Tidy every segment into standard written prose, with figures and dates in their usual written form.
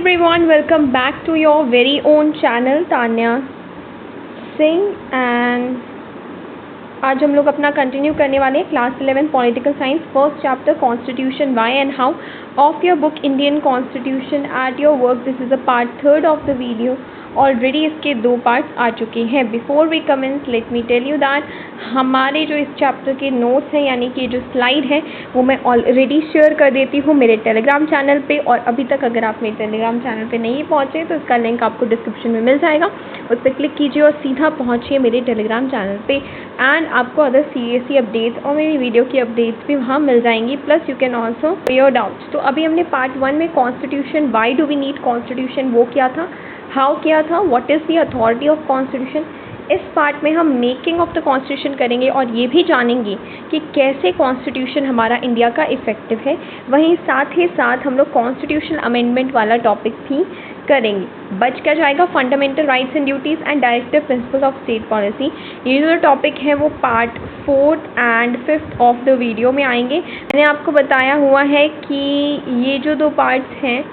everyone, welcome back to your very own channel Tanya Singh and आज हम लोग अपना कंटिन्यू करने वाले हैं class 11 political science first chapter constitution why and how of your book Indian constitution at your work. This is a part third of the video. Already इसके 2 parts आ चुके हैं। Before we commence let me tell you that हमारे जो इस chapter के notes हैं यानी कि जो स्लाइड है वो मैं ऑलरेडी शेयर कर देती हूँ मेरे टेलीग्राम चैनल पे। और अभी तक अगर आप मेरे टेलीग्राम चैनल पे नहीं पहुँचे तो इसका लिंक आपको डिस्क्रिप्शन में मिल जाएगा, उस पर क्लिक कीजिए और सीधा पहुँचिए मेरे टेलीग्राम चैनल पे एंड आपको अदर CSE अपडेट्स और मेरी वीडियो की अपडेट्स भी वहाँ मिल जाएंगी। Plus you can also your doubts. तो अभी हमने पार्ट 1 में constitution why do we need constitution वो क्या था, हाउ किया था, what is the authority of constitution. इस पार्ट में हम मेकिंग ऑफ द कॉन्स्टिट्यूशन करेंगे और ये भी जानेंगे कि कैसे कॉन्स्टिट्यूशन हमारा इंडिया का इफ़ेक्टिव है। वहीं साथ ही साथ हम लोग कॉन्स्टिट्यूशन अमेंडमेंट वाला टॉपिक भी करेंगे। बच क्या जाएगा fundamental rights and duties and directive principles of state policy. ये जो टॉपिक है वो part 4th and 5th of the video में आएंगे। मैंने आपको बताया हुआ है कि ये जो 2 पार्ट्स हैं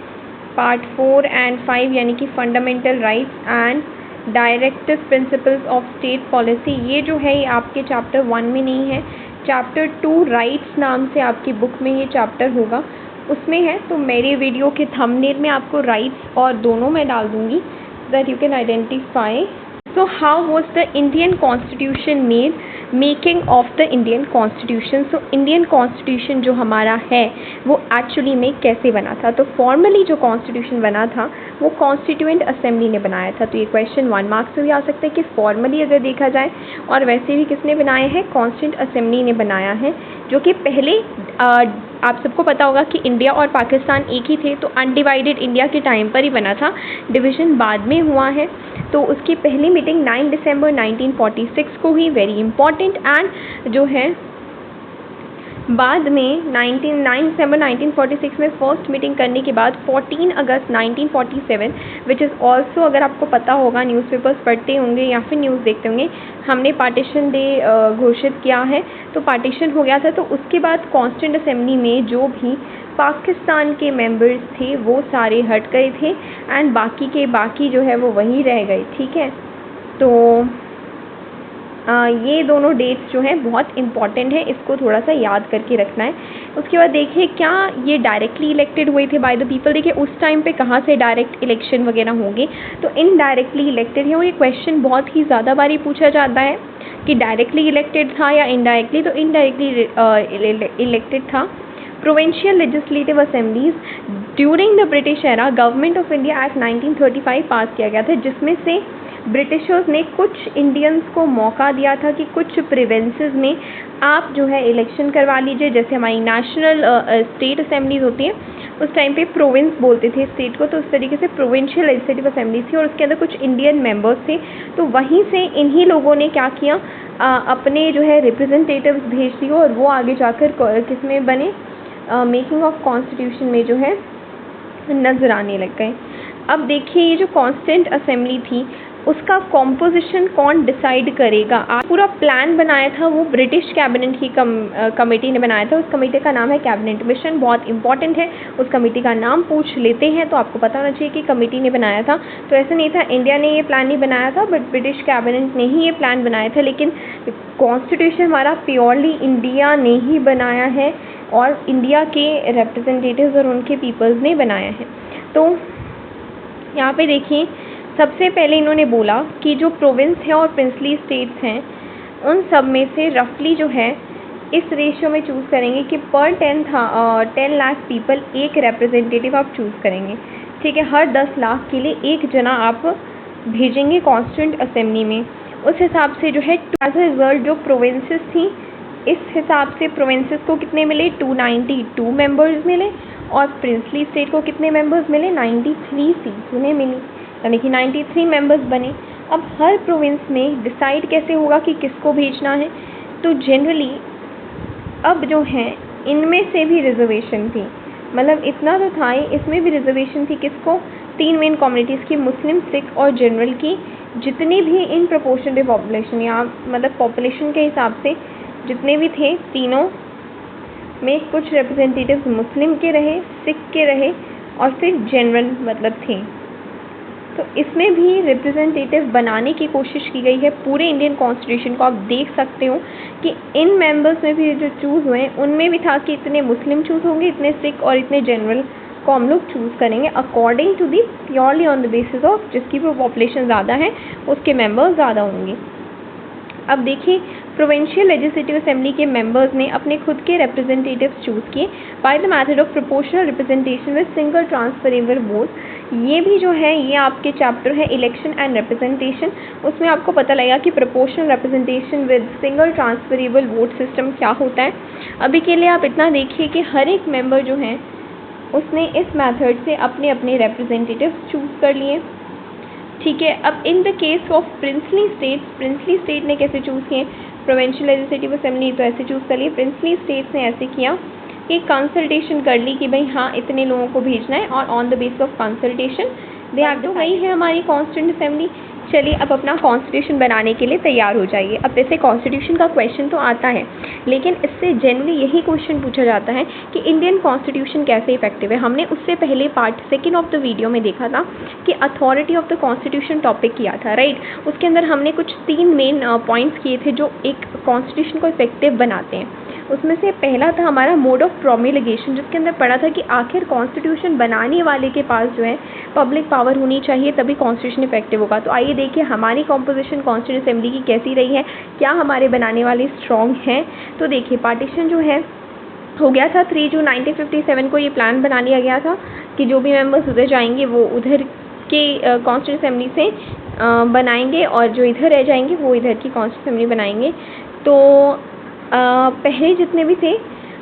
पार्ट 4 एंड 5 यानी कि fundamental rights and directive principles of state policy, ये जो है ये आपके चैप्टर 1 में नहीं है। चैप्टर 2 राइट्स नाम से आपकी बुक में ये चैप्टर होगा, उसमें है। तो मेरे वीडियो के थंबनेल में आपको राइट्स और दोनों मैं डाल दूँगी that you can identify. So how was the Indian constitution made, making of the Indian constitution. So Indian constitution जो हमारा है वो एक्चुअली में कैसे बना था। तो फॉर्मली जो कॉन्स्टिट्यूशन बना था वो कॉन्स्टिट्यूएंट असेंबली ने बनाया था। तो ये क्वेश्चन 1 मार्क्स से भी आ सकता है कि फॉर्मली अगर देखा जाए और वैसे भी किसने बनाया है, कॉन्स्टिट्यूएंट असेंबली ने बनाया है। जो कि पहले आप सबको पता होगा कि इंडिया और पाकिस्तान एक ही थे, तो अनडिवाइडेड इंडिया के टाइम पर ही बना था, डिवीज़न बाद में हुआ है। तो उसकी पहली मीटिंग 9 दिसंबर 1946 को हुई, वेरी इंपॉर्टेंट। एंड जो है बाद में 9 दिसंबर 1946 में फर्स्ट मीटिंग करने के बाद 14 अगस्त 1947 विच इज़ ऑल्सो, अगर आपको पता होगा न्यूज़पेपर्स पढ़ते होंगे या फिर न्यूज़ देखते होंगे, हमने पार्टीशन डे घोषित किया है। तो पार्टीशन हो गया था। तो उसके बाद कॉन्स्टिट्यूएंट असेंबली में जो भी पाकिस्तान के मेंबर्स थे वो सारे हट गए थे एंड बाकी के बाकी जो है वो वहीं रह गए। ठीक है, तो ये दोनों डेट्स जो हैं बहुत इंपॉर्टेंट है, इसको थोड़ा सा याद करके रखना है। उसके बाद देखिए क्या ये डायरेक्टली इलेक्टेड हुए थे बाय द पीपल। देखिए उस टाइम पे कहाँ से डायरेक्ट इलेक्शन वगैरह होंगे, तो इनडायरेक्टली इलेक्टेड है। और ये क्वेश्चन बहुत ही ज़्यादा बारी पूछा जाता है कि डायरेक्टली इलेक्टेड था या इनडायरेक्टली। तो इनडायरेक्टली इलेक्टेड था। Provincial legislative assemblies during the British era government of India act 1935 पास किया गया था, जिसमें से ब्रिटिशर्स ने कुछ इंडियंस को मौका दिया था कि कुछ प्रोविंसेस में आप जो है इलेक्शन करवा लीजिए। जैसे हमारी नेशनल स्टेट असेंबलीज होती हैं, उस टाइम पे प्रोविंस बोलते थे स्टेट को, तो उस तरीके से प्रोविंशियल लेजिस्लेटिव असेंबली थी और उसके अंदर कुछ इंडियन मेंबर्स थे। तो वहीं से इन्हीं लोगों ने क्या किया, अपने जो है रिप्रेजेंटेटिव्स भेज दिए और वो आगे जाकर किस में बने, मेकिंग ऑफ कॉन्स्टिट्यूशन में जो है नज़र आने लग गए। अब देखिए ये जो कॉन्स्टिट्यूएंट असेंबली थी उसका कॉम्पोजिशन कौन डिसाइड करेगा। आज पूरा प्लान बनाया था वो ब्रिटिश कैबिनेट की कमेटी ने बनाया था। उस कमेटी का नाम है कैबिनेट मिशन, बहुत इंपॉर्टेंट है। उस कमेटी का नाम पूछ लेते हैं तो आपको पता होना चाहिए कि कमेटी ने बनाया था। तो ऐसा नहीं था इंडिया ने ये प्लान नहीं बनाया था, बट ब्रिटिश कैबिनेट ने ही ये प्लान बनाया था। लेकिन कॉन्स्टिट्यूशन हमारा प्योरली इंडिया ने ही बनाया है और इंडिया के रिप्रेजेंटेटिव्स और उनके पीपल्स ने बनाया है। तो यहाँ पे देखिए सबसे पहले इन्होंने बोला कि जो प्रोविंस है और प्रिंसली स्टेट्स हैं उन सब में से रफली जो है इस रेशियो में चूज़ करेंगे कि पर 10 लाख पीपल एक रिप्रेजेंटेटिव आप चूज़ करेंगे। ठीक है, हर 10 लाख के लिए एक जना आप भेजेंगे कॉन्स्टिट्यूएंट असेंबली में। उस हिसाब से जो है एज अ रिजल्ट जो प्रोविंसेस थी इस हिसाब से प्रोविंसेस को कितने मिले, 292 मेंबर्स मिले और प्रिंसली स्टेट को कितने मेंबर्स मिले, 93 सीट्स उन्हें मिली, यानी कि 93 मेंबर्स बने। अब हर प्रोविंस में डिसाइड कैसे होगा कि किसको भेजना है, तो जनरली अब जो है इनमें से भी रिजर्वेशन थी, मतलब इतना तो था ही, इसमें भी रिजर्वेशन थी। किसको, 3 मेन कम्युनिटीज़ की, मुस्लिम, सिख और जनरल की। जितने भी इन प्रोपोर्शन टू पॉपुलेशन या मतलब पॉपुलेशन के हिसाब से जितने भी थे तीनों में कुछ रिप्रेजेंटेटिव्स मुस्लिम के रहे, सिख के रहे और फिर जनरल मतलब थे। तो इसमें भी रिप्रेजेंटेटिव बनाने की कोशिश की गई है पूरे इंडियन कॉन्स्टिट्यूशन को। आप देख सकते हो कि इन मेंबर्स में भी जो चूज़ हुए उनमें भी था कि इतने मुस्लिम चूज़ होंगे, इतने सिख और इतने जनरल को हम लोग चूज़ करेंगे according to the purely on the basis of जिसकी भी पॉपुलेशन ज़्यादा है उसके मेंबर्स ज़्यादा होंगे। अब देखिए प्रोविंशियल लेजिस्लेटिव असेंबली के मेंबर्स ने अपने खुद के रिप्रेजेंटेटिव्स चूज़ किए by the method of proportional representation with single transferable vote. ये भी जो है ये आपके चैप्टर है इलेक्शन एंड रिप्रेजेंटेशन, उसमें आपको पता लगेगा कि proportional representation with single transferable vote system क्या होता है। अभी के लिए आप इतना देखिए कि हर एक मेंबर जो है उसने इस मेथड से अपने अपने रिप्रेजेंटेटिव्स चूज़ कर लिए। ठीक है, अब in the case of princely state ने कैसे चूज़ किए? प्रोविंशियल लेजिस्लेटिव असेंबली तो ऐसे चूज़ कर लिए, प्रिंसली स्टेट्स ने ऐसे किया कि कंसल्टेशन कर ली कि भाई हाँ इतने लोगों को भेजना है और on the basis of consultation they have to वही है हमारी कॉन्स्टिट्यूंट असेंबली। चलिए अब अपना कॉन्स्टिट्यूशन बनाने के लिए तैयार हो जाइए। अब वैसे कॉन्स्टिट्यूशन का क्वेश्चन तो आता है लेकिन इससे जनरली यही क्वेश्चन पूछा जाता है कि इंडियन कॉन्स्टिट्यूशन कैसे इफेक्टिव है। हमने उससे पहले part second of the video में देखा था कि authority of the constitution topic किया था, राइट। उसके अंदर हमने कुछ 3 मेन पॉइंट्स किए थे जो एक कॉन्स्टिट्यूशन को इफेक्टिव बनाते हैं। उसमें से पहला था हमारा मोड ऑफ प्रोमिलगेशन, जिसके अंदर पढ़ा था कि आखिर कॉन्स्टिट्यूशन बनाने वाले के पास जो है पब्लिक पावर होनी चाहिए तभी कॉन्स्टिट्यूशन इफेक्टिव होगा। तो आइए देखिए हमारी कॉम्पोजिशन कॉन्स्टिट्यूंट असेंबली की कैसी रही है, क्या हमारे बनाने वाले स्ट्रॉन्ग हैं। तो देखिए पार्टीशन जो है हो गया था 3 जून 1957 को। ये प्लान बना लिया गया था कि जो भी मेंबर्स उधर जाएंगे वो उधर के कॉन्स्टिट्यूंट असेंबली से बनाएंगे और जो इधर रह जाएंगे वो इधर की कॉन्स्टिट्यूंट असेंबली बनाएंगे। तो पहले जितने भी थे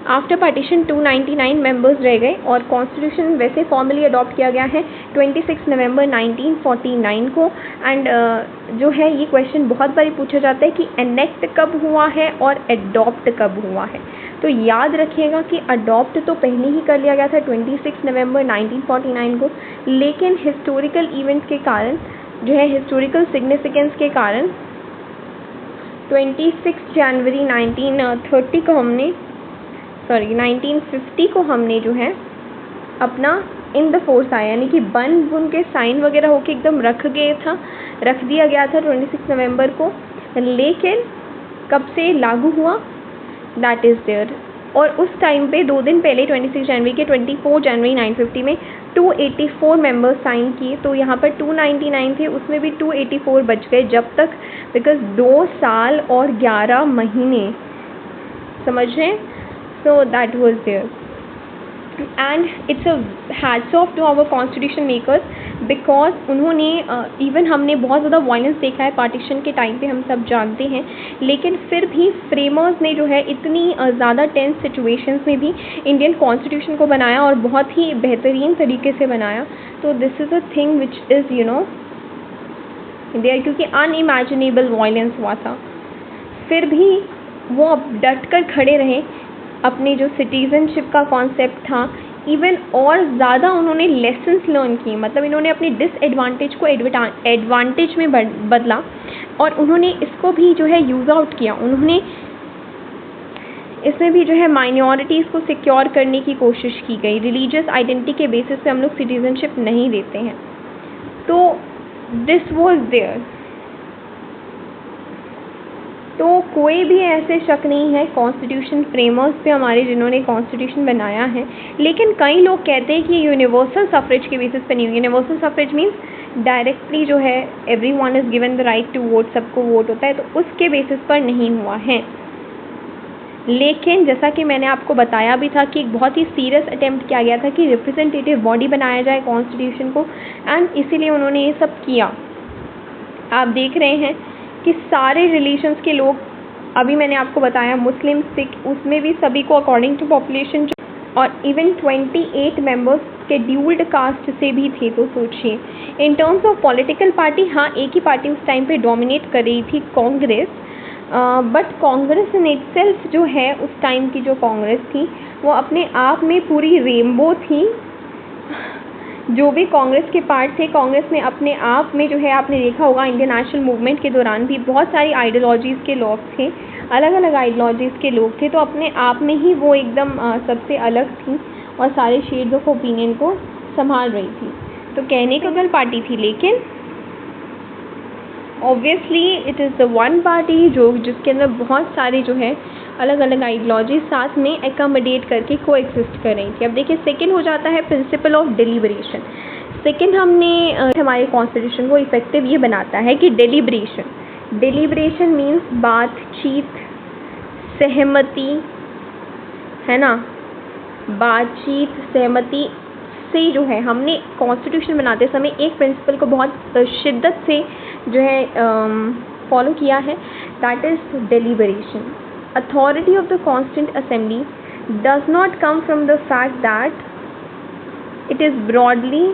आफ्टर पार्टीशन 299 मेंबर्स रह गए और कॉन्स्टिट्यूशन वैसे फॉर्मली अडॉप्ट किया गया है 26 नवंबर 1949 को। एंड जो है ये क्वेश्चन बहुत बारी पूछा जाता है कि एनेक्ट कब हुआ है और एडॉप्ट कब हुआ है। तो याद रखिएगा कि अडॉप्ट तो पहले ही कर लिया गया था 26 नवंबर 1949 को, लेकिन हिस्टोरिकल इवेंट्स के कारण जो है हिस्टोरिकल सिग्निफिकेंस के कारण 26 जनवरी 1950 को हमने जो है अपना इन द फोर्स आया, यानी कि बन बुन के साइन वगैरह होके एकदम रख दिया गया था 26 नवंबर को। लेकिन कब से लागू हुआ दैट इज़ देयर। और उस टाइम पे 2 दिन पहले 26 जनवरी के 24 जनवरी 1950 में 284 मेंबर्स साइन किए। तो यहाँ पर 299 थे, उसमें भी 284 बच गए जब तक, बिकॉज 2 साल और 11 महीने, समझ रहे हैं। So that was there and it's a hats off to our constitution makers because उन्होंने इवन हमने बहुत ज़्यादा वायलेंस देखा है पार्टीशन के टाइम पे, हम सब जानते हैं, लेकिन फिर भी फ्रेमर्स ने जो है इतनी ज़्यादा टेंस सिचुएशंस में भी इंडियन कॉन्स्टिट्यूशन को बनाया और बहुत ही बेहतरीन तरीके से बनाया। तो this is a thing which is there, क्योंकि अनइमेजिनेबल वायलेंस हुआ था, फिर भी वो अब डट कर खड़े रहे। अपने जो सिटीज़नशिप का कॉन्सेप्ट था इवन और ज़्यादा उन्होंने लेसन्स लर्न किए, मतलब इन्होंने अपने डिसएडवांटेज को एडवांटेज में बदला और उन्होंने इसको भी जो है यूज़ आउट किया। उन्होंने इसमें भी जो है माइनॉरिटीज़ को सिक्योर करने की कोशिश की गई। रिलीजियस आइडेंटिटी के बेसिस पे हम लोग सिटीज़नशिप नहीं देते हैं। तो दिस वॉज देयर। तो कोई भी ऐसे शक नहीं है कॉन्स्टिट्यूशन फ्रेमर्स पे हमारे जिन्होंने कॉन्स्टिट्यूशन बनाया है। लेकिन कई लोग कहते हैं कि यूनिवर्सल सफरेज के बेसिस पे नहीं। यूनिवर्सल सफरेज मीन्स डायरेक्टली जो है everyone is given the right to vote, सबको वोट होता है, तो उसके बेसिस पर नहीं हुआ है। लेकिन जैसा कि मैंने आपको बताया भी था कि एक बहुत ही सीरियस अटेम्प्ट किया गया था कि रिप्रेजेंटेटिव बॉडी बनाया जाए कॉन्स्टिट्यूशन को, एंड इसीलिए उन्होंने ये सब किया। आप देख रहे हैं कि सारे रिलीजन्स के लोग, अभी मैंने आपको बताया मुस्लिम सिख, उसमें भी सभी को अकॉर्डिंग टू पॉपुलेशन, और इवन 28 मेंबर्स शेड्यूल्ड कास्ट से भी थे। तो सोचिए in terms of political party, हाँ एक ही पार्टी उस टाइम पे डोमिनेट कर रही थी, Congress, but Congress in itself जो है उस टाइम की जो कांग्रेस थी वो अपने आप में पूरी रेनबो थी। जो भी कांग्रेस के पार्ट थे, कांग्रेस में अपने आप में जो है आपने देखा होगा इंडियन नेशनल मूवमेंट के दौरान भी बहुत सारी आइडियोलॉजीज़ के लोग थे, अलग अलग आइडियोलॉजीज़ के लोग थे। तो अपने आप में ही वो एकदम सबसे अलग थी और सारे शेड्स ऑफ ओपिनियन को संभाल रही थी। तो कहने को गर्ल पार्टी थी, लेकिन obviously it is the one party जिसके अंदर बहुत सारी जो है अलग अलग आइडियोलॉजी साथ में एकोमोडेट करके को एग्जिस्ट कर रही थी। अब देखिए सेकंड हो जाता है प्रिंसिपल ऑफ डिलीबरेशन। सेकंड हमारे कॉन्स्टिट्यूशन को इफेक्टिव ये बनाता है कि डिलीबरेशन मीन्स बातचीत, सहमति, है ना, बातचीत सहमति से जो है हमने कॉन्स्टिट्यूशन बनाते समय एक प्रिंसिपल को बहुत शिद्दत से जो है फॉलो किया है, that is deliberation. Authority of the constituent assembly does not come from the fact that it is broadly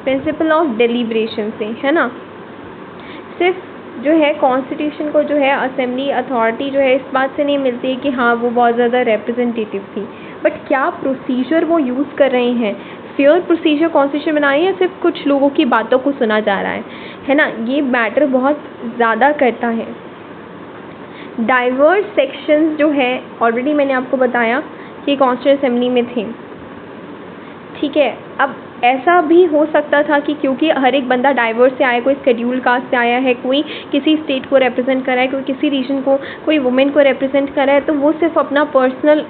principle of deliberation से, है ना। सिर्फ जो है कॉन्स्टिट्यूशन को जो है असेंबली अथॉरिटी जो है इस बात से नहीं मिलती है कि हाँ वो बहुत ज़्यादा रिप्रेजेंटेटिव थी, बट क्या प्रोसीजर वो यूज़ कर रहे हैं, फेयर प्रोसीजर कॉन्स्टिट्यूशन बनाए या सिर्फ कुछ लोगों की बातों को सुना जा रहा है ना, ये मैटर बहुत ज़्यादा करता है। डाइवर्स सेक्शंस जो है ऑलरेडी मैंने आपको बताया कि कॉन्स्टिट्यूंट असेंबली में थे, ठीक है। अब ऐसा भी हो सकता था कि क्योंकि हर एक बंदा डाइवर्स से आया, कोई शेड्यूल कास्ट से आया है, कोई किसी स्टेट को रिप्रेजेंट कर रहा है, कोई किसी रीजन को, कोई वुमेन को रिप्रेजेंट कर रहा है, तो वो सिर्फ अपना पर्सनल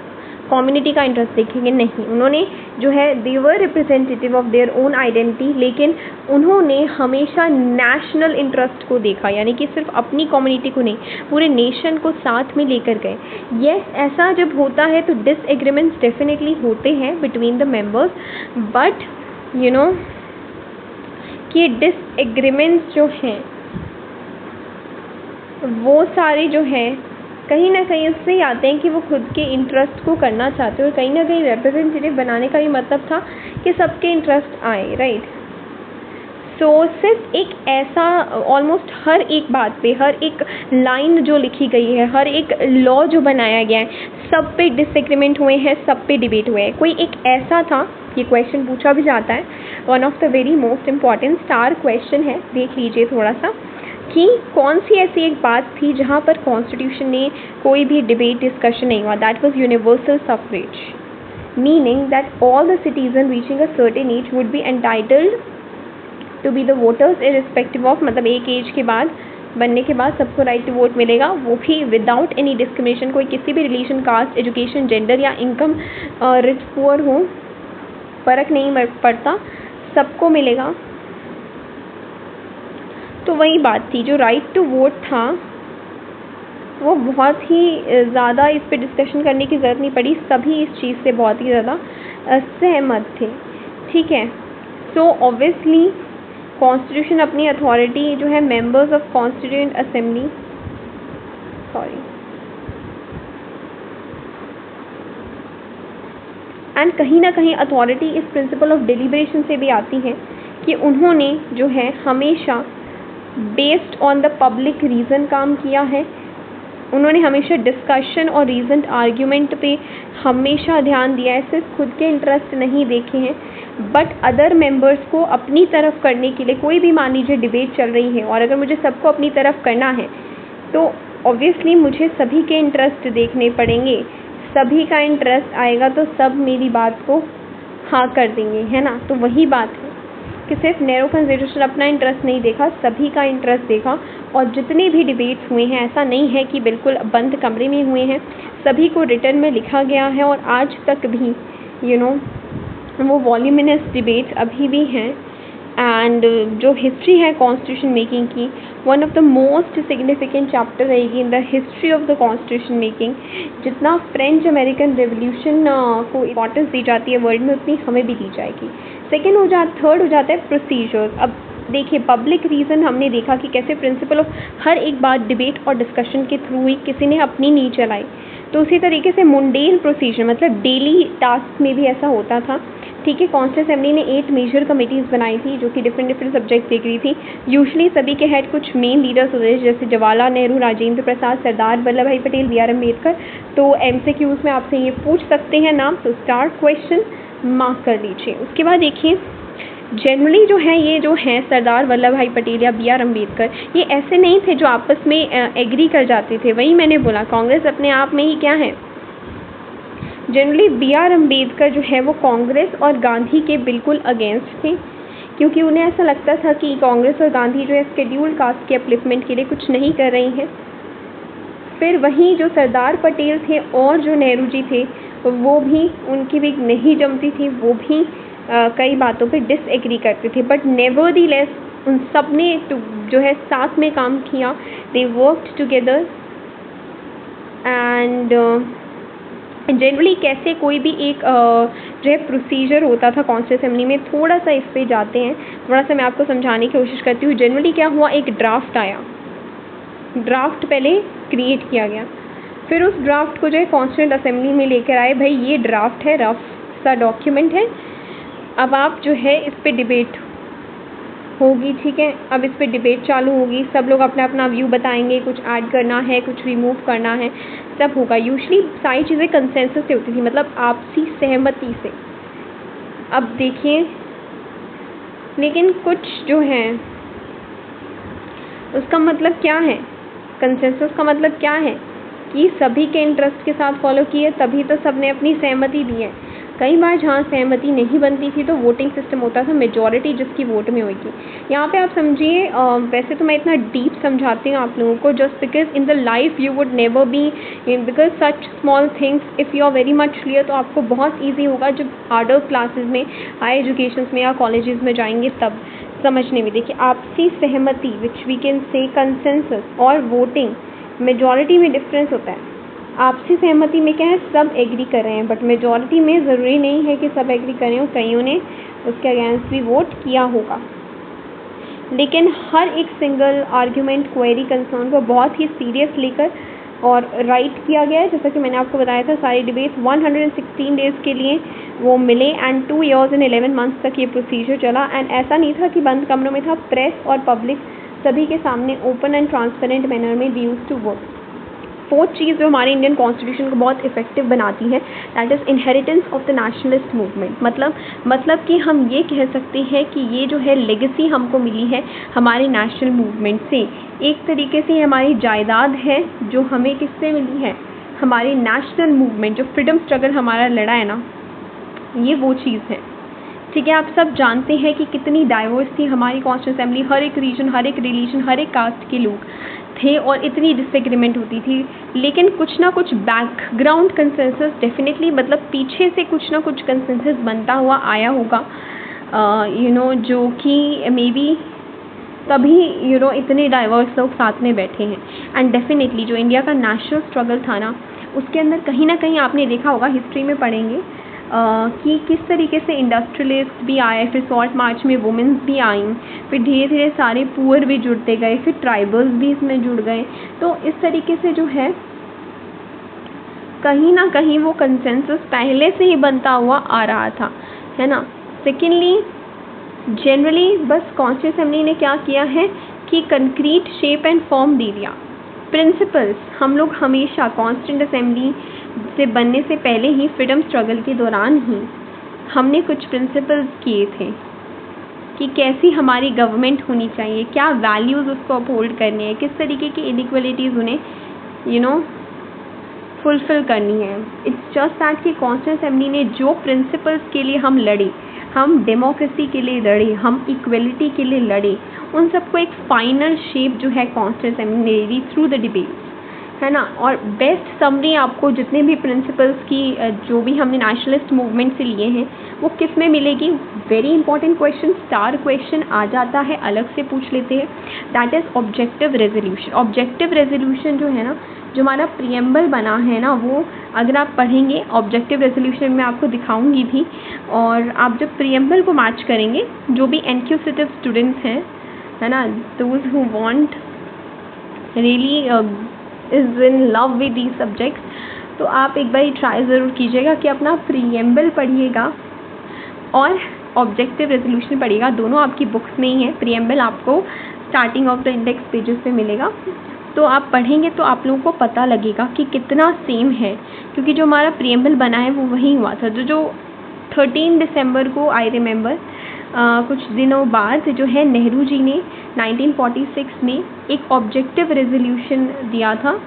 कम्युनिटी का इंटरेस्ट देखेंगे, नहीं। उन्होंने जो है they were representative of their own identity, लेकिन उन्होंने हमेशा नेशनल इंटरेस्ट को देखा, यानी कि सिर्फ अपनी कम्युनिटी को नहीं, पूरे नेशन को साथ में लेकर गए। यस, ऐसा जब होता है तो डिसएग्रीमेंट्स डेफिनेटली होते हैं between the members, but you know कि डिसएग्रीमेंट्स जो हैं वो सारे जो है कहीं ना कहीं उससे ही आते हैं कि वो खुद के इंटरेस्ट को करना चाहते हैं, और कहीं ना कहीं रिप्रेजेंटेटिव बनाने का भी मतलब था कि सबके इंटरेस्ट आए, राइट। सो सिर्फ एक ऐसा ऑलमोस्ट हर एक बात पे, हर एक लाइन जो लिखी गई है, हर एक लॉ जो बनाया गया है, सब पे डिसएग्रीमेंट हुए हैं, सब पे डिबेट हुए हैं। कोई एक ऐसा था, ये क्वेश्चन पूछा भी जाता है, one of the very most important star question है, देख लीजिए थोड़ा सा, कि कौन सी ऐसी एक बात थी जहाँ पर कॉन्स्टिट्यूशन ने कोई भी डिबेट डिस्कशन नहीं हुआ। That was universal suffrage, meaning that all the citizen reaching a certain age would be entitled to be the voters irrespective of, मतलब एक एज के बाद बनने के बाद सबको राइट टू वोट मिलेगा, वो भी विदाउट एनी डिस्क्रिमिनेशन। कोई किसी भी रिलीजन, कास्ट, एजुकेशन, जेंडर या इनकम, रिच पुअर हो, फ़र्क नहीं पड़ता, सबको मिलेगा। तो वही बात थी, जो राइट टू वोट था वो बहुत ही ज़्यादा इस पे डिस्कशन करने की ज़रूरत नहीं पड़ी, सभी इस चीज़ से बहुत ही ज़्यादा सहमत थे, ठीक है। सो ऑब्वियसली कॉन्स्टिट्यूशन अपनी अथॉरिटी जो है members of constituent assembly, and कहीं ना कहीं अथॉरिटी इस प्रिंसिपल ऑफ डिलीबरेशन से भी आती है कि उन्होंने जो है हमेशा based on the public reason काम किया है। उन्होंने हमेशा डिस्कशन और रीजन आर्ग्यूमेंट पे हमेशा ध्यान दिया है, सिर्फ खुद के इंटरेस्ट नहीं देखे हैं, बट अदर मेंबर्स को अपनी तरफ करने के लिए, कोई भी मान लीजिए डिबेट चल रही है और अगर मुझे सबको अपनी तरफ करना है तो ऑब्वियसली मुझे सभी के इंटरेस्ट देखने पड़ेंगे, सभी का इंटरेस्ट आएगा तो सब मेरी बात को हाँ कर देंगे, है ना। तो वही बात है कि सिर्फ नैरो कंसिडरेशन अपना इंटरेस्ट नहीं देखा, सभी का इंटरेस्ट देखा, और जितने भी डिबेट्स हुए हैं ऐसा नहीं है कि बिल्कुल बंद कमरे में हुए हैं, सभी को रिटर्न में लिखा गया है और आज तक भी वो वॉल्यूमिनस डिबेट्स अभी भी हैं। एंड जो हिस्ट्री है कॉन्स्टिट्यूशन मेकिंग की, one of the most significant chapter रहेगी in the history of the constitution making. जितना फ्रेंच अमेरिकन रेवोल्यूशन को इम्पॉर्टेंस दी जाती है वर्ल्ड में, उतनी हमें भी दी जाएगी। थर्ड हो जाता है प्रोसीजर्स। अब देखिए पब्लिक रीज़न हमने देखा कि कैसे प्रिंसिपल ऑफ हर एक बात डिबेट और डिस्कशन के थ्रू हुई, किसी ने अपनी नहीं चलाई। तो उसी तरीके से मुंडेन प्रोसीजर मतलब डेली टास्क में भी ऐसा होता था, ठीक है। कॉन्स्टिट्यूंट असेंबली ने 8 मेजर कमेटीज़ बनाई थी जो कि डिफरेंट सब्जेक्ट देख रही थी। यूजुअली सभी के हेड कुछ मेन लीडर्स होते थे, जैसे जवाहरलाल नेहरू, राजेंद्र प्रसाद, सरदार वल्लभ भाई पटेल, बी आर अम्बेडकर। तो MCQs में आपसे ये पूछ सकते हैं नाम, तो स्टार्ट क्वेश्चन मार्क कर लीजिए। उसके बाद देखिए जनरली जो है ये जो हैं सरदार वल्लभ भाई पटेल या बी आर अम्बेडकर, ये ऐसे नहीं थे जो आपस में एग्री कर जाते थे। वही मैंने बोला कांग्रेस अपने आप में ही क्या है, जनरली बी आर अम्बेडकर जो है वो कांग्रेस और गांधी के बिल्कुल अगेंस्ट थे, क्योंकि उन्हें ऐसा लगता था कि कांग्रेस और गांधी जो है शेड्यूल्ड कास्ट के अपलिफ्टमेंट के लिए कुछ नहीं कर रही हैं। फिर वहीं जो सरदार पटेल थे और जो नेहरू जी थे वो भी, उनकी भी नहीं जमती थी, वो भी कई बातों पे डिसएग्री करते थे, बट नेवरदीलेस उन सब ने जो है साथ में काम किया। They worked together and generally कैसे कोई भी एक जो है प्रोसीजर होता था कॉन्स्टिट्यूशन असेंबली में, थोड़ा सा इस पे जाते हैं, थोड़ा सा मैं आपको समझाने की कोशिश करती हूँ। जनरली क्या हुआ, एक ड्राफ्ट आया, ड्राफ्ट पहले क्रिएट किया गया, फिर उस ड्राफ्ट को जो है कॉन्स्टिट्यूंट असेंबली में लेकर आए, भाई ये ड्राफ्ट है, रफ सा डॉक्यूमेंट है, अब आप जो है इस पे डिबेट होगी, ठीक है। अब इस पे डिबेट चालू होगी, सब लोग अपना अपना व्यू बताएंगे, कुछ ऐड करना है, कुछ रिमूव करना है, सब होगा। यूजुअली सारी चीज़ें कंसेंसस से होती थी, मतलब आपसी सहमति से। अब देखिए, लेकिन कुछ जो है उसका मतलब क्या है, कंसेंसस का मतलब क्या है कि सभी के इंटरेस्ट के साथ फॉलो किए, तभी तो सबने अपनी सहमति दी है। कई बार जहाँ सहमति नहीं बनती थी तो वोटिंग सिस्टम होता था, मेजॉरिटी जिसकी वोट में होगी। यहाँ पे आप समझिए, वैसे तो मैं इतना डीप समझाती हूँ आप लोगों को, just because in the life you would never be because such small things if you are very much clear, तो आपको बहुत ईजी होगा जब हार्डर क्लासेस में, हाई एजुकेशन में या कॉलेजेस में जाएंगे तब समझने में। देखिए, आपसी सहमति which we can say consensus और वोटिंग मेजॉरिटी में डिफरेंस होता है। आपसी सहमति में क्या है, सब एग्री कर रहे हैं, बट मेजॉरिटी में ज़रूरी नहीं है कि सब एग्री करें, और कईयों ने उसके अगेंस्ट भी वोट किया होगा। लेकिन हर एक सिंगल आर्ग्यूमेंट, क्वेरी, कंसर्न को बहुत ही सीरियस लेकर और राइट किया गया है। जैसा कि मैंने आपको बताया था, सारी डिबेट्स 116 डेज़ के लिए वो मिले एंड 2 years and 11 months तक ये प्रोसीजर चला। एंड ऐसा नहीं था कि बंद कमरों में था, प्रेस और पब्लिक सभी के सामने ओपन एंड ट्रांसपेरेंट मैनर में they used to work. Fourth चीज़ जो हमारे इंडियन कॉन्स्टिट्यूशन को बहुत इफेक्टिव बनाती है, that is inheritance of the nationalist movement. मतलब कि हम ये कह सकते हैं कि ये जो है लेगेसी हमको मिली है हमारे नेशनल मूवमेंट से। एक तरीके से हमारी जायदाद है जो हमें किससे मिली है, हमारे नेशनल मूवमेंट, जो फ्रीडम स्ट्रगल हमारा लड़ा है ना, ये वो चीज़ है। ठीक है, आप सब जानते हैं कि कितनी डाइवर्स थी हमारी कॉन्स्टिट्यूशन असेंबली, हर एक रीजन, हर एक रिलीजन, हर एक कास्ट के लोग थे और इतनी डिसएग्रीमेंट होती थी, लेकिन कुछ ना कुछ बैकग्राउंड कंसेंसस डेफिनेटली, मतलब पीछे से कुछ ना कुछ कंसेंसस बनता हुआ आया होगा, जो कि मे बी तभी इतने डाइवर्स लोग साथ में बैठे हैं। एंड डेफिनेटली जो इंडिया का नेशनल स्ट्रगल था ना, उसके अंदर कहीं ना कहीं आपने देखा होगा, हिस्ट्री में पढ़ेंगे कि किस तरीके से इंडस्ट्रियलिस्ट भी आए, फिर सॉल्ट मार्च में वुमेन्स भी आई, फिर धीरे धीरे सारे पुअर भी जुड़ते गए, फिर ट्राइबल्स भी इसमें जुड़ गए। तो इस तरीके से जो है कहीं ना कहीं वो कंसेंसस पहले से ही बनता हुआ आ रहा था, है ना। सेकेंडली, जनरली बस कॉन्स्टिट्यूशन असेंबली ने क्या किया है कि कंक्रीट शेप एंड फॉर्म दे दिया। प्रिंसिपल्स हम लोग हमेशा कॉन्स्टिट्यूंट असेंबली से बनने से पहले ही, फ्रीडम स्ट्रगल के दौरान ही, हमने कुछ प्रिंसिपल्स किए थे कि कैसी हमारी गवर्नमेंट होनी चाहिए, क्या वैल्यूज़ उसको अपहोल्ड करने हैं, किस तरीके की इनइक्वलिटीज़ उन्हें फुलफिल करनी है। इट्स जस्ट दैट कि कॉन्स्टिट्यूंट असेंबली ने जो प्रिंसिपल्स के लिए हम लड़े, हम डेमोक्रेसी के लिए लड़े, हम इक्वलिटी के लिए लड़े, उन सबको एक फाइनल शेप जो है कॉन्स्टिट्यूंट असेंबली ने दी थ्रू द डिबेट्स, है ना। और बेस्ट समरी आपको जितने भी प्रिंसिपल्स की जो भी हमने नेशनलिस्ट मूवमेंट से लिए हैं वो किस में मिलेगी। Very important question, star question आ जाता है, अलग से पूछ लेते हैं, that is objective resolution. Objective resolution जो है ना, जो हमारा प्रियम्बल बना है ना, वो अगर आप पढ़ेंगे ऑब्जेक्टिव रेजोल्यूशन में आपको दिखाऊंगी भी, और आप जब प्रियम्बल को मैच करेंगे, जो भी एनक्यूसिटिव स्टूडेंट्स हैं, है ना, those who want really is in love with these subjects, तो आप एक बार ट्राई ज़रूर कीजिएगा कि अपना प्रियम्बल पढ़िएगा और ऑब्जेक्टिव रेजोल्यूशन पढ़िएगा। दोनों आपकी बुक्स में ही है। प्रियम्बल आपको starting of the index pages पे मिलेगा, तो आप पढ़ेंगे तो आप लोगों को पता लगेगा कि कितना सेम है, क्योंकि जो हमारा प्रियम्बल बना है वो वही हुआ था। जो 13 दिसंबर को, आई रिमेंबर, कुछ दिनों बाद जो है नेहरू जी ने 1946 में एक ऑब्जेक्टिव रेजोल्यूशन दिया था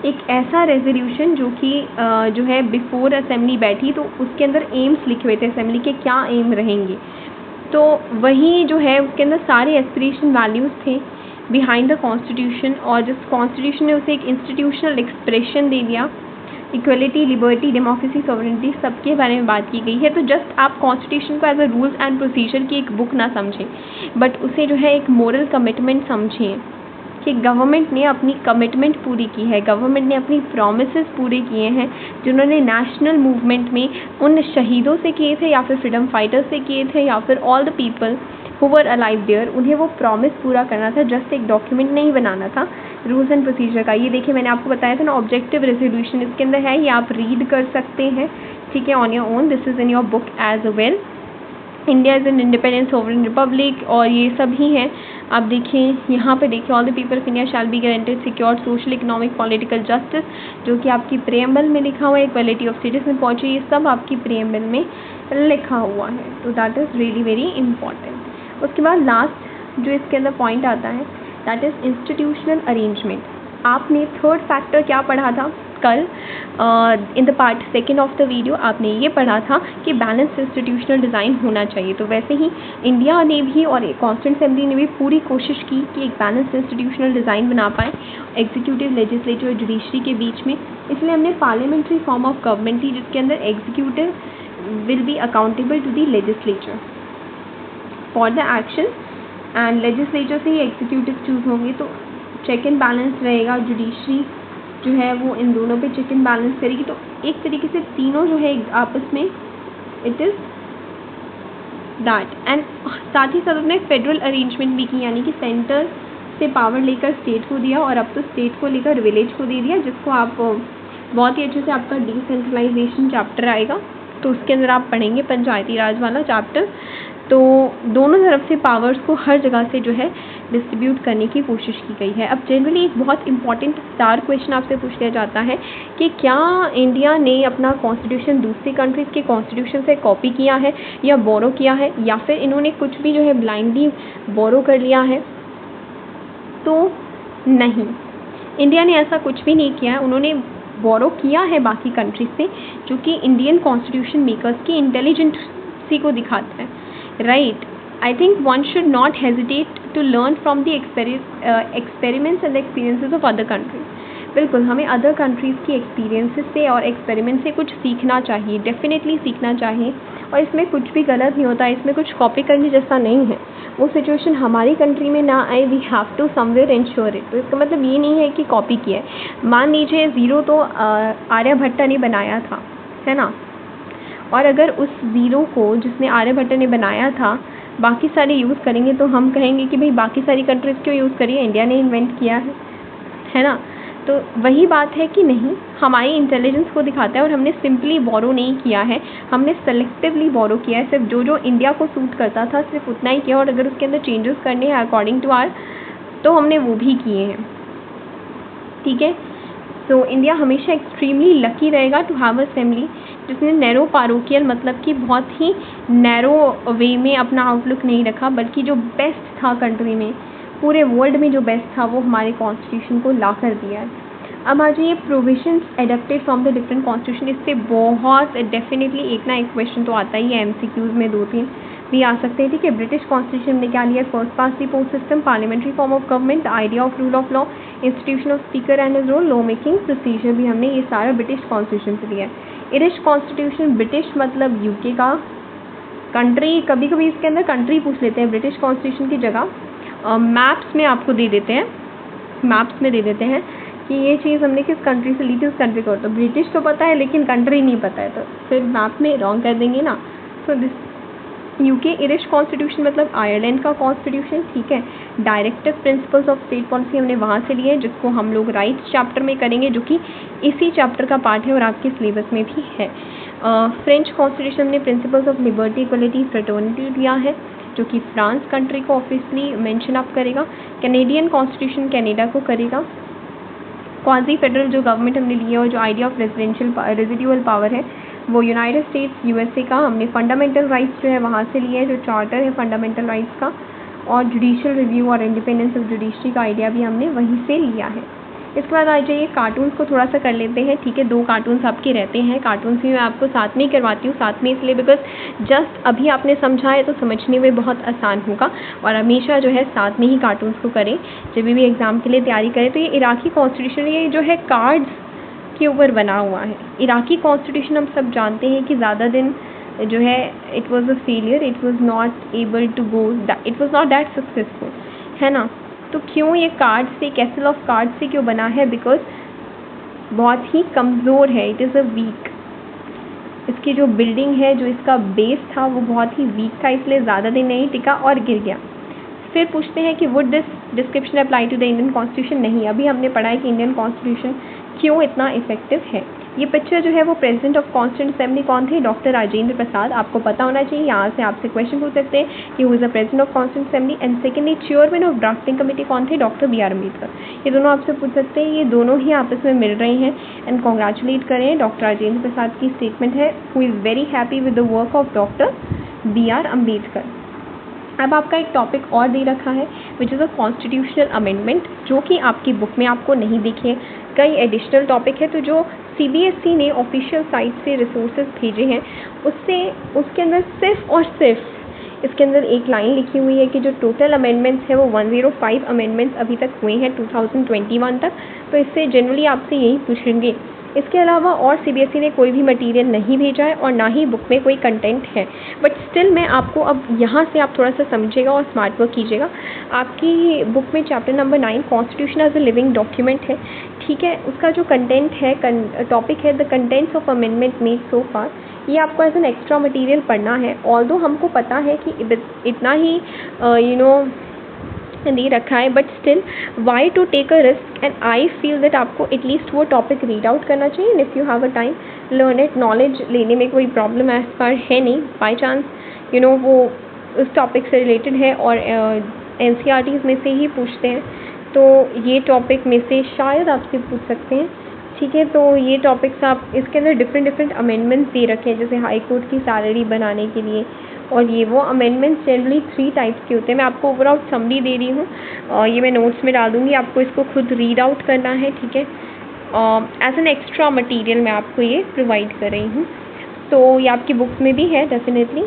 एक ऐसा रेजोल्यूशन जो कि जो है बिफोर असेंबली बैठी तो उसके अंदर एम्स लिखे हुए थे असेंबली के क्या एम रहेंगे, तो वही जो है उसके अंदर सारे एस्पिरेशन वैल्यूज़ थे बिहाइंड द कॉन्स्टिट्यूशन, और जिस कॉन्स्टिट्यूशन ने उसे एक इंस्टीट्यूशनल एक्सप्रेशन दे दिया। इक्वलिटी, लिबर्टी, डेमोक्रेसी, सॉवरेनिटी सबके बारे में बात की गई है। तो जस्ट आप कॉन्स्टिट्यूशन को as a rules and procedure की एक बुक ना समझें, बट उसे जो है एक मोरल कमिटमेंट समझें कि गवर्नमेंट ने अपनी कमिटमेंट पूरी की है, गवर्नमेंट ने अपनी प्रॉमिसेस पूरे किए हैं जिन्होंने नेशनल मूवमेंट में उन शहीदों से किए थे या फिर फ्रीडम फाइटर्स से किए थे या फिर all the people who were alive there, उन्हें वो प्रॉमिस पूरा करना था, जस्ट एक डॉक्यूमेंट नहीं बनाना था रूल्स एंड प्रोसीजर का। ये देखिए मैंने आपको बताया था ना ऑब्जेक्टिव रेजोल्यूशन इसके अंदर है, ये आप रीड कर सकते हैं, ठीक है, on your own, this is in your book as well. India is an independent sovereign republic और ये सब ही हैं। आप देखिए यहाँ पे देखिए all the people of India shall be guaranteed secure social economic political justice, जो कि आपकी प्रेम्बल में लिखा हुआ है, इक्वलिटी ऑफ सिटीजन पहुँचे, ये सब आपकी प्रेम्बल में लिखा हुआ है। तो that is really very important. उसके बाद लास्ट जो इसके अंदर पॉइंट आता है दैट इज़ इंस्टीट्यूशनल अरेंजमेंट। आपने थर्ड फैक्टर क्या पढ़ा था कल in the part second of the video, आपने ये पढ़ा था कि बैलेंस इंस्टीट्यूशनल डिज़ाइन होना चाहिए। तो वैसे ही इंडिया ने भी और कॉन्स्टिट्यूंट असेंबली ने भी पूरी कोशिश की कि एक बैलेंस इंस्टीट्यूशनल डिज़ाइन बना पाए एग्जीक्यूटिव, लेजिस्लेटिव और जुडिशरी के बीच में। इसलिए हमने पार्लियामेंट्री फॉर्म ऑफ गवर्नमेंट ली जिसके अंदर executive will be accountable to the legislature for the action and legislature से ही एग्जीक्यूटिव चूज होंगे, तो चेक एंड बैलेंस रहेगा। जुडिशरी जो है वो इन दोनों पे चेक एंड बैलेंस करेगी। तो एक तरीके से तीनों जो है आपस में इट इज़ दैट। एंड साथ ही साथ अपने फेडरल अरेंजमेंट भी की, यानी कि सेंटर से पावर लेकर स्टेट को दिया और अब तो स्टेट को लेकर विलेज को दे दिया, जिसको आप बहुत ही अच्छे से आपका डिसेंट्रलाइजेशन चैप्टर आएगा तो उसके अंदर आप पढ़ेंगे पंचायती राज वाला चैप्टर। तो दोनों तरफ से पावर्स को हर जगह से जो है डिस्ट्रीब्यूट करने की कोशिश की गई है। अब जनरली एक बहुत इंपॉर्टेंट स्टार क्वेश्चन आपसे पूछ लिया जाता है कि क्या इंडिया ने अपना कॉन्स्टिट्यूशन दूसरी कंट्रीज़ के कॉन्स्टिट्यूशन से कॉपी किया है या बोरो किया है, या फिर इन्होंने कुछ भी जो है ब्लाइंडली बोरो कर लिया है। तो नहीं, इंडिया ने ऐसा कुछ भी नहीं किया है। उन्होंने बोरो किया है बाकी कंट्रीज से, जो कि इंडियन कॉन्स्टिट्यूशन मेकर्स की इंटेलिजेंसी को दिखाता है, right. I think one should not hesitate to learn from the experiments and experiences of other countries. बिल्कुल, हमें अदर कंट्रीज़ की एक्सपीरियंसेस से और एक्सपेरिमेंट से कुछ सीखना चाहिए, डेफिनेटली सीखना चाहिए। और इसमें कुछ भी गलत नहीं होता, इसमें कुछ कॉपी करने जैसा नहीं है। वो सिचुएशन हमारी कंट्री में ना आए, we have to somewhere ensure it. तो इसका मतलब ये नहीं है कि कॉपी किया है। मान लीजिए ज़ीरो तो आर्यभट्ट ने बनाया था, है ना, और अगर उस ज़ीरो को जिसने आर्यभट्ट ने बनाया था बाकी सारे यूज़ करेंगे तो हम कहेंगे कि भाई बाकी सारी कंट्रीज़ क्यों यूज़ करिए, इंडिया ने इन्वेंट किया है ना। तो वही बात है कि नहीं, हमारी इंटेलिजेंस को दिखाता है और हमने सिंपली बोरो नहीं किया है, हमने सेलेक्टिवली बोरो किया है। सिर्फ जो जो इंडिया को सूट करता था सिर्फ उतना ही किया, और अगर उसके अंदर चेंजेस करने हैं अकॉर्डिंग टू आर तो हमने वो भी किए हैं, ठीक है। सो इंडिया हमेशा एक्सट्रीमली लकी रहेगा टू हैव असेंबली जिसने नैरो पारोकियल मतलब कि बहुत ही नैरो वे में अपना आउटलुक नहीं रखा, बल्कि जो बेस्ट था कंट्री में, पूरे वर्ल्ड में जो बेस्ट था वो हमारे कॉन्स्टिट्यूशन को ला कर दिया है। अब आ जाइए provisions adapted from the different constitution. इससे बहुत डेफिनेटली एक ना एक क्वेश्चन तो आता ही है, एमसीक्यूज में 2-3 भी आ सकते हैं, ठीक है। ब्रिटिश कॉन्स्टिट्यूशन ने क्या लिया, first past the post system, parliamentary form of government, the idea of rule of law, institution of speaker and his role, law making procedure भी हमने ये सारा ब्रिटिश कॉन्स्टिट्यूशन से लिया है। इरिश कॉन्स्टिट्यूशन, ब्रिटिश मतलब यूके का, कंट्री कभी कभी इसके अंदर कंट्री पूछ लेते हैं ब्रिटिश कॉन्स्टिट्यूशन की जगह, मैप्स में आपको दे देते हैं, मैप्स में दे देते हैं कि ये चीज़ हमने किस कंट्री से ली थी, उस कंट्री को। तो ब्रिटिश तो पता है लेकिन कंट्री नहीं पता है, तो फिर मैप में रॉन्ग कर देंगे ना। So this UK. Irish constitution मतलब आयरलैंड का कॉन्स्टिट्यूशन, ठीक है। Directive principles of state policy हमने वहाँ से लिए, जिसको हम लोग राइट्स चैप्टर में करेंगे, जो कि इसी चैप्टर का पार्ट है और आपके सिलेबस में भी है। फ्रेंच कॉन्स्टिट्यूशन ने principles of liberty, equality, fraternity दिया है, जो कि फ्रांस कंट्री को ऑब्वियसली मेंशन अप करेगा। कैनेडियन कॉन्स्टिट्यूशन कनाडा को करेगा। क्वाजी फेडरल जो गवर्नमेंट हमने ली है और जो आइडिया ऑफ रेजिडुअल पावर है वो यूनाइटेड स्टेट्स यूएसए का। हमने फंडामेंटल राइट्स जो है वहाँ से लिया है, जो चार्टर है फंडामेंटल राइट्स का, और जुडिशियल रिव्यू और इंडिपेंडेंस ऑफ जुडिशरी का आइडिया भी हमने वहीं से लिया है। इसके बाद आ जाइए कार्टून्स को थोड़ा सा कर लेते हैं, ठीक है। 2 कार्टून्स आपके रहते हैं, कार्टून्स भी मैं आपको साथ में ही करवाती हूँ, साथ में इसलिए बिकॉज जस्ट अभी आपने समझा है तो समझने में बहुत आसान होगा, और हमेशा जो है साथ में ही कार्टून्स को करें जब भी एग्ज़ाम के लिए तैयारी करें। तो ये इराकी कॉन्स्टिट्यूशन, ये जो है कार्ड्स के ऊपर बना हुआ है। इराकी कॉन्स्टिट्यूशन हम सब जानते हैं कि ज़्यादा दिन जो है it was a failure, it was not able to go, it was not that successful, है ना। तो क्यों ये कार्ड से, कैसल ऑफ कार्ड से क्यों बना है? बिकॉज बहुत ही कमज़ोर है, इट इज़ अ वीक। इसकी जो बिल्डिंग है, जो इसका बेस था वो बहुत ही वीक था, इसलिए ज़्यादा दिन नहीं टिका और गिर गया। फिर पूछते हैं कि would this description apply to the Indian constitution? नहीं, अभी हमने पढ़ा है कि इंडियन कॉन्स्टिट्यूशन क्यों इतना इफेक्टिव है। ये पिक्चर जो है वो प्रेसिडेंट ऑफ कॉन्स्टिट्यूंट असेंबली कौन थे? डॉक्टर राजेंद्र प्रसाद। आपको पता होना चाहिए, यहाँ से आपसे क्वेश्चन पूछ सकते हैं कि who is the president of constituent assembly. And secondly chairman of drafting committee कौन थे? Doctor B R Ambedkar. ये दोनों आपसे पूछ सकते हैं, ये दोनों ही आपस में मिल रहे हैं। एंड कॉन्ग्रेचुलेट करें, डॉक्टर राजेंद्र प्रसाद की स्टेटमेंट है, who is very happy with the work of doctor B R Ambedkar. अब आपका एक टॉपिक और दे रखा है which is a constitutional amendment, जो कि आपकी बुक में आपको नहीं दिखे। कई एडिशनल टॉपिक है, तो जो CBSE ने ऑफिशियल साइट से रिसोर्सेज भेजे हैं उसके अंदर सिर्फ और सिर्फ इसके अंदर एक लाइन लिखी हुई है कि जो टोटल अमेंडमेंट्स है वो 105 अमेंडमेंट्स अभी तक हुए हैं 2021 तक। तो इससे जनरली आपसे यही पूछेंगे। इसके अलावा और CBSE ने कोई भी मटेरियल नहीं भेजा है और ना ही बुक में कोई कंटेंट है। बट स्टिल मैं आपको अब यहाँ से आप थोड़ा सा समझिएगा और स्मार्ट वर्क कीजिएगा। आपकी बुक में chapter number 9 constitution as a living document है, ठीक है। उसका जो कंटेंट है, टॉपिक है the contents of amendment made so far. ये आपको एज एन एक्स्ट्रा मटेरियल पढ़ना है। ऑल्दो हमको पता है कि इतना ही दे रखा है, but still why to take a risk. And I feel that आपको एटलीस्ट वो टॉपिक रीड आउट करना चाहिए। If you have a time learn it. Knowledge लेने में कोई प्रॉब्लम एज पर है नहीं, बाई चांस वो उस टॉपिक से रिलेटेड है और NCERTs में से ही पूछते हैं, तो ये टॉपिक में से शायद आपसे पूछ सकते हैं, ठीक है। तो ये टॉपिक्स आप, इसके अंदर डिफरेंट अमेंडमेंट्स दे रखे हैं, जैसे हाई कोर्ट की सैलरी बनाने के लिए, और ये वो अमेंडमेंट्स जनरली 3 टाइप्स के होते हैं। मैं आपको ओवरऑल समरी दे रही हूँ, और ये मैं नोट्स में डाल दूँगी, आपको इसको खुद रीड आउट करना है, ठीक है। एज एन एक्स्ट्रा मटेरियल मैं आपको ये प्रोवाइड कर रही हूँ, तो ये आपकी बुक्स में भी है। Definitely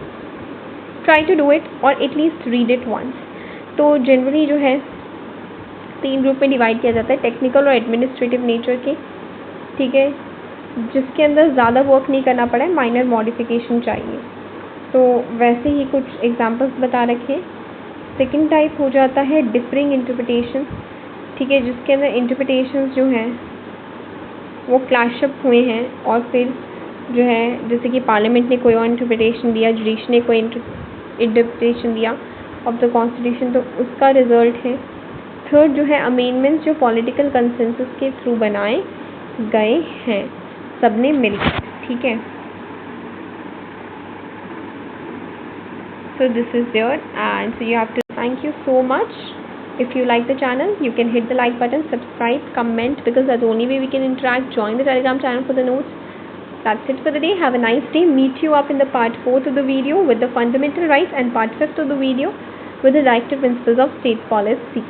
try to do it और एटलीस्ट रीड इट वंस। तो जनरली जो है 3 ग्रुप में डिवाइड किया जाता है, टेक्निकल और एडमिनिस्ट्रेटिव नेचर के, ठीक है, जिसके अंदर ज़्यादा वर्क नहीं करना पड़ा है, माइनर मॉडिफिकेशन चाहिए। तो वैसे ही कुछ एग्जांपल्स बता रखे हैं। सेकंड टाइप हो जाता है डिफरिंग इंटरप्रिटेशन, ठीक है, जिसके अंदर इंटरप्रिटेशंस जो हैं वो क्लैशअप हुए हैं, और फिर जो है जैसे कि पार्लियामेंट ने कोई और इंटरप्रिटेशन दिया, जुडिशरी ने कोई इंटरप्रिटेशन दिया ऑफ द कॉन्स्टिट्यूशन, तो उसका रिजल्ट है। थर्ड जो है अमेंडमेंट्स जो पॉलिटिकल कंसेंसस के थ्रू बनाए गए हैं, सबने मिलकर, ठीक है। So this is there, and so you have to thank you so much. If you like the channel, you can hit the like button, subscribe, comment, because that's the only way we can interact. Join the Telegram channel for the notes. That's it for the day. Have a nice day. Meet you up in the part 4th of the video with the fundamental rights, and part 5th of the video with the directive principles of state policy.